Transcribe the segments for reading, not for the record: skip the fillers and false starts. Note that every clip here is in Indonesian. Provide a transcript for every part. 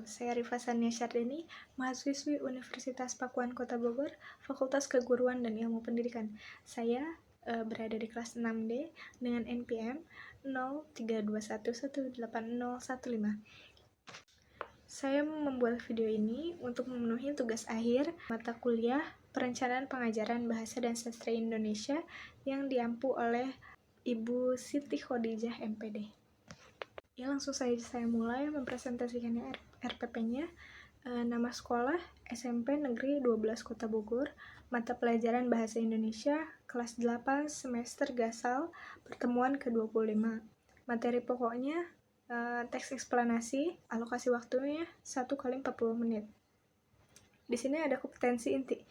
saya Rifa Sania Syardini, mahasiswi Universitas Pakuan Kota Bogor, Fakultas Keguruan dan Ilmu Pendidikan. Saya berada di kelas 6D dengan NPM 0321180115. Saya membuat video ini untuk memenuhi tugas akhir mata kuliah Perencanaan Pengajaran Bahasa dan Sastra Indonesia yang diampu oleh Ibu Siti Khadijah MPD. Ya, langsung saja saya mulai mempresentasikannya RPP-nya. Nama sekolah SMP Negeri 12 Kota Bogor, mata pelajaran Bahasa Indonesia, kelas 8 semester Gasal, pertemuan ke-25. Materi pokoknya, teks eksplanasi, alokasi waktunya 1x40 menit. Di sini ada kompetensi inti.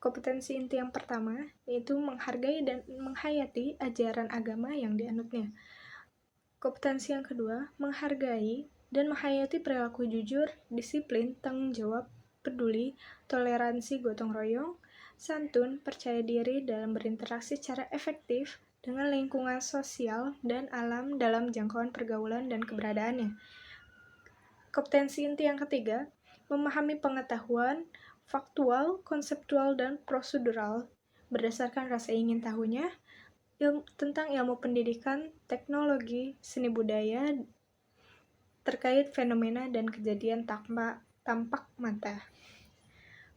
Kompetensi inti yang pertama, yaitu menghargai dan menghayati ajaran agama yang dianutnya. Kompetensi yang kedua, menghargai dan menghayati perilaku jujur, disiplin, tanggung jawab, peduli, toleransi, gotong royong, santun, percaya diri dalam berinteraksi secara efektif dengan lingkungan sosial dan alam dalam jangkauan pergaulan dan keberadaannya. Kompetensi inti yang ketiga, memahami pengetahuan faktual, konseptual, dan prosedural berdasarkan rasa ingin tahunya, tentang ilmu pendidikan, teknologi, seni budaya, terkait fenomena dan kejadian tampak mata.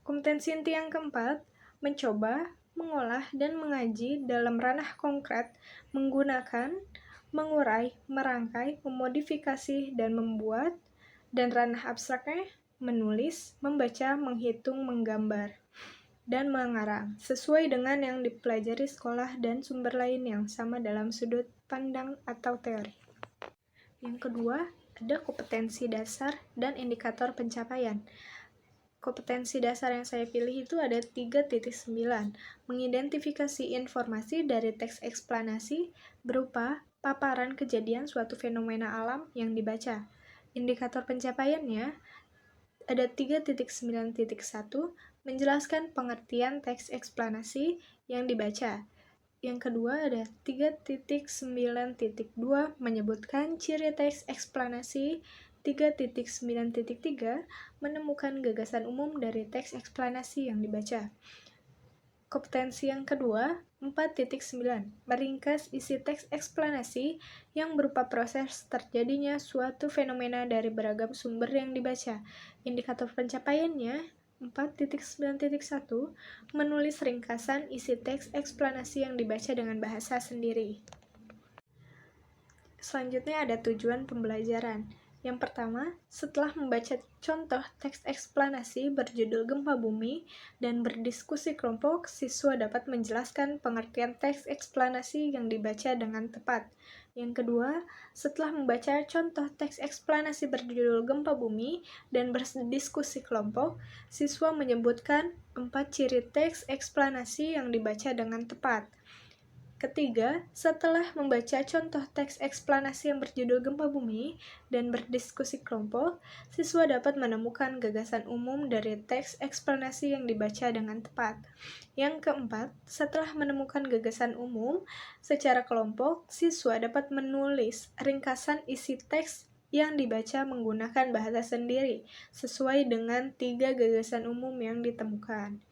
Kompetensi inti yang keempat, mencoba, mengolah, dan mengaji dalam ranah konkret, menggunakan, mengurai, merangkai, memodifikasi, dan membuat, dan ranah abstraknya, menulis, membaca, menghitung, menggambar, dan mengarang, sesuai dengan yang dipelajari sekolah dan sumber lain yang sama dalam sudut pandang atau teori. Yang kedua, ada kompetensi dasar dan indikator pencapaian. Kompetensi dasar yang saya pilih itu ada 3.9, mengidentifikasi informasi dari teks eksplanasi berupa paparan kejadian suatu fenomena alam yang dibaca. Indikator pencapaiannya ada 3.9.1, menjelaskan pengertian teks eksplanasi yang dibaca. Yang kedua ada 3.9.2, menyebutkan ciri teks eksplanasi. 3.9.3, menemukan gagasan umum dari teks eksplanasi yang dibaca. Kompetensi yang kedua, 4.9, meringkas isi teks eksplanasi yang berupa proses terjadinya suatu fenomena dari beragam sumber yang dibaca. Indikator pencapaiannya 4.9.1, menulis ringkasan isi teks eksplanasi yang dibaca dengan bahasa sendiri. Selanjutnya ada tujuan pembelajaran. Yang pertama, setelah membaca contoh teks eksplanasi berjudul Gempa Bumi dan berdiskusi kelompok, siswa dapat menjelaskan pengertian teks eksplanasi yang dibaca dengan tepat. Yang kedua, setelah membaca contoh teks eksplanasi berjudul Gempa Bumi dan berdiskusi kelompok, siswa menyebutkan 4 ciri teks eksplanasi yang dibaca dengan tepat. Ketiga, setelah membaca contoh teks eksplanasi yang berjudul Gempa Bumi dan berdiskusi kelompok, siswa dapat menemukan gagasan umum dari teks eksplanasi yang dibaca dengan tepat. Yang keempat, setelah menemukan gagasan umum secara kelompok, siswa dapat menulis ringkasan isi teks yang dibaca menggunakan bahasa sendiri, sesuai dengan 3 gagasan umum yang ditemukan.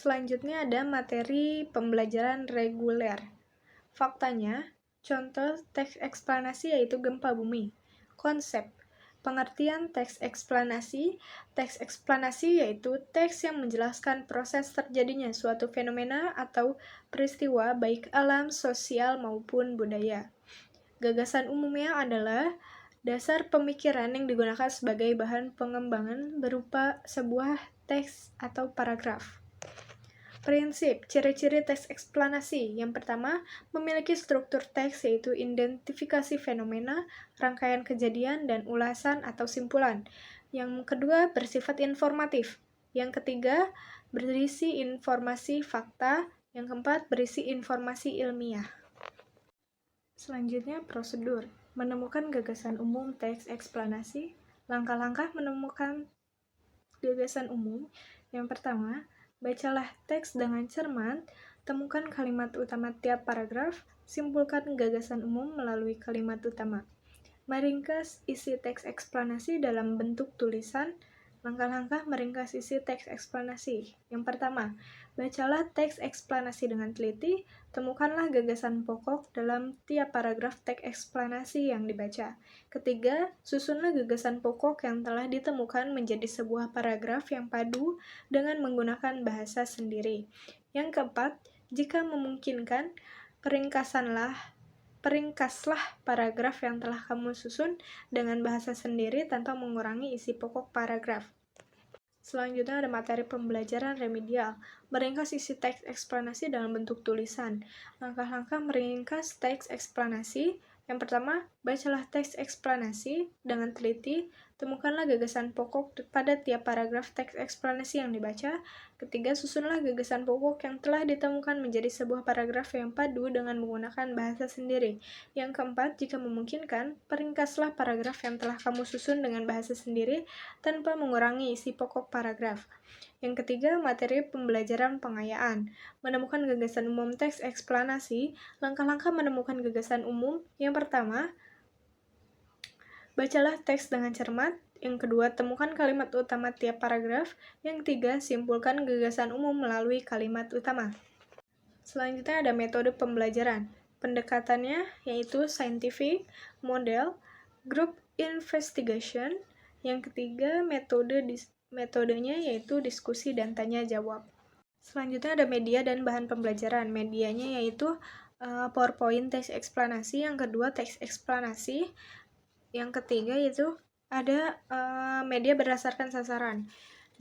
Selanjutnya ada materi pembelajaran reguler. Faktanya, contoh teks eksplanasi yaitu gempa bumi. Konsep, pengertian teks eksplanasi. Teks eksplanasi yaitu teks yang menjelaskan proses terjadinya suatu fenomena atau peristiwa baik alam, sosial, maupun budaya. Gagasan umumnya adalah dasar pemikiran yang digunakan sebagai bahan pengembangan berupa sebuah teks atau paragraf. Prinsip, ciri-ciri teks eksplanasi. Yang pertama, memiliki struktur teks yaitu identifikasi fenomena, rangkaian kejadian, dan ulasan atau simpulan. Yang kedua, bersifat informatif. Yang ketiga, berisi informasi fakta. Yang keempat, berisi informasi ilmiah. Selanjutnya, prosedur. Menemukan gagasan umum teks eksplanasi. Langkah-langkah menemukan gagasan umum. Yang pertama, bacalah teks dengan cermat, temukan kalimat utama tiap paragraf, simpulkan gagasan umum melalui kalimat utama. Meringkas isi teks eksplanasi dalam bentuk tulisan. Langkah-langkah meringkas isi teks eksplanasi. Yang pertama, bacalah teks eksplanasi dengan teliti, temukanlah gagasan pokok dalam tiap paragraf teks eksplanasi yang dibaca. Ketiga, susunlah gagasan pokok yang telah ditemukan menjadi sebuah paragraf yang padu dengan menggunakan bahasa sendiri. Yang keempat, jika memungkinkan, peringkaslah paragraf yang telah kamu susun dengan bahasa sendiri tanpa mengurangi isi pokok paragraf. Selanjutnya ada materi pembelajaran remedial. Meringkas isi teks eksplanasi dalam bentuk tulisan. Langkah-langkah meringkas teks eksplanasi. Yang pertama, bacalah teks eksplanasi dengan teliti, temukanlah gagasan pokok pada tiap paragraf teks eksplanasi yang dibaca. Ketiga, susunlah gagasan pokok yang telah ditemukan menjadi sebuah paragraf yang padu dengan menggunakan bahasa sendiri. Yang keempat, jika memungkinkan, peringkaslah paragraf yang telah kamu susun dengan bahasa sendiri tanpa mengurangi isi pokok paragraf. Yang ketiga, materi pembelajaran pengayaan. Menemukan gagasan umum teks eksplanasi. Langkah-langkah menemukan gagasan umum. Yang pertama, bacalah teks dengan cermat. Yang kedua, temukan kalimat utama tiap paragraf. Yang ketiga, simpulkan gagasan umum melalui kalimat utama. Selanjutnya ada metode pembelajaran. Pendekatannya yaitu scientific, model, group investigation. Yang ketiga, metodenya yaitu diskusi dan tanya jawab. Selanjutnya ada media dan bahan pembelajaran. Medianya yaitu PowerPoint teks eksplanasi, yang kedua teks eksplanasi, yang ketiga yaitu ada media berdasarkan sasaran.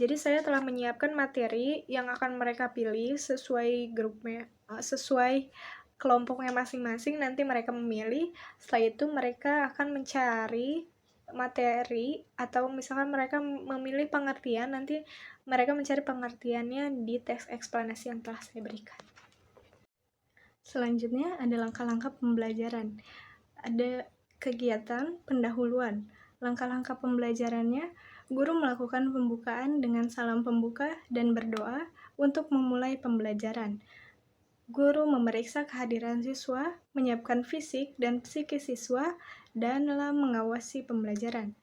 Jadi saya telah menyiapkan materi yang akan mereka pilih sesuai grupnya, sesuai kelompoknya masing-masing. Nanti mereka memilih. Setelah itu mereka akan mencari materi, atau misalkan mereka memilih pengertian, nanti mereka mencari pengertiannya di teks eksplanasi yang telah saya berikan. Selanjutnya ada langkah-langkah pembelajaran. Ada kegiatan pendahuluan. Langkah-langkah pembelajarannya, guru melakukan pembukaan dengan salam pembuka dan berdoa untuk memulai pembelajaran. Guru memeriksa kehadiran siswa, menyiapkan fisik dan psikis siswa, dan mengawasi pembelajaran.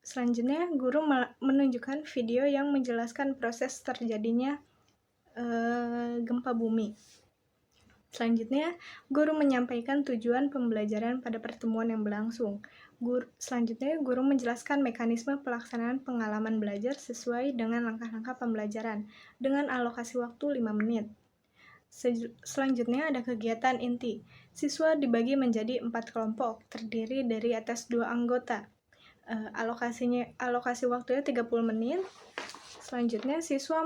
Selanjutnya, guru menunjukkan video yang menjelaskan proses terjadinya gempa bumi. Selanjutnya, guru menyampaikan tujuan pembelajaran pada pertemuan yang berlangsung. Selanjutnya, guru menjelaskan mekanisme pelaksanaan pengalaman belajar sesuai dengan langkah-langkah pembelajaran, dengan alokasi waktu 5 menit. Selanjutnya ada kegiatan inti. Siswa dibagi menjadi 4 kelompok, terdiri dari atas 2 anggota. Alokasi waktunya 30 menit. Selanjutnya, siswa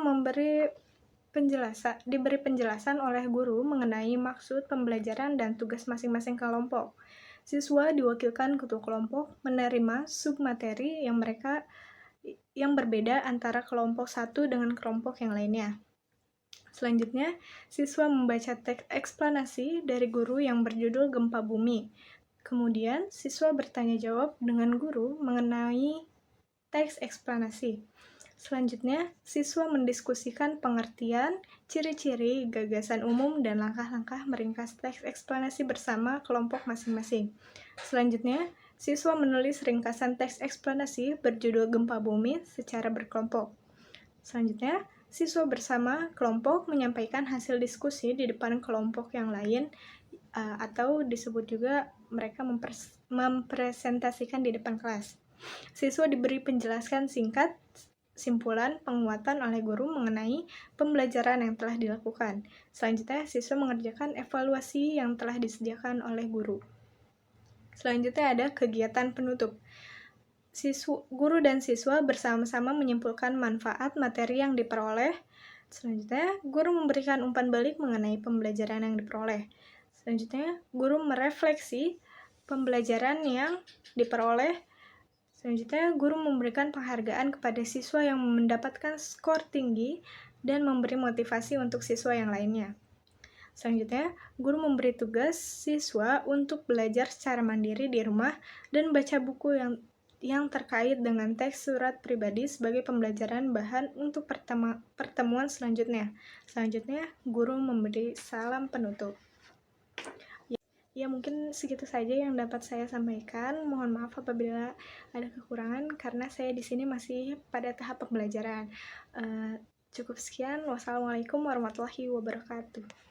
diberi penjelasan oleh guru mengenai maksud pembelajaran dan tugas masing-masing kelompok. Siswa diwakilkan ketua kelompok menerima submateri yang berbeda antara kelompok satu dengan kelompok yang lainnya. Selanjutnya, siswa membaca teks eksplanasi dari guru yang berjudul Gempa Bumi. Kemudian, siswa bertanya jawab dengan guru mengenai teks eksplanasi. Selanjutnya, siswa mendiskusikan pengertian, ciri-ciri, gagasan umum, dan langkah-langkah meringkas teks eksplanasi bersama kelompok masing-masing. Selanjutnya, siswa menulis ringkasan teks eksplanasi berjudul Gempa Bumi secara berkelompok. Selanjutnya, siswa bersama kelompok menyampaikan hasil diskusi di depan kelompok yang lain, atau disebut juga mereka mempresentasikan di depan kelas. Siswa diberi penjelasan singkat, simpulan, penguatan oleh guru mengenai pembelajaran yang telah dilakukan. Selanjutnya, siswa mengerjakan evaluasi yang telah disediakan oleh guru. Selanjutnya ada kegiatan penutup. Guru dan siswa bersama-sama menyimpulkan manfaat materi yang diperoleh. Selanjutnya, guru memberikan umpan balik mengenai pembelajaran yang diperoleh. Selanjutnya, guru merefleksi pembelajaran yang diperoleh. Selanjutnya, guru memberikan penghargaan kepada siswa yang mendapatkan skor tinggi dan memberi motivasi untuk siswa yang lainnya. Selanjutnya, guru memberi tugas siswa untuk belajar secara mandiri di rumah dan baca buku yang terkait dengan teks surat pribadi sebagai pembelajaran bahan untuk pertemuan selanjutnya. Selanjutnya, guru memberi salam penutup. Ya mungkin segitu saja yang dapat saya sampaikan. Mohon maaf apabila ada kekurangan karena saya di sini masih pada tahap pembelajaran. Cukup sekian. Wassalamualaikum warahmatullahi wabarakatuh.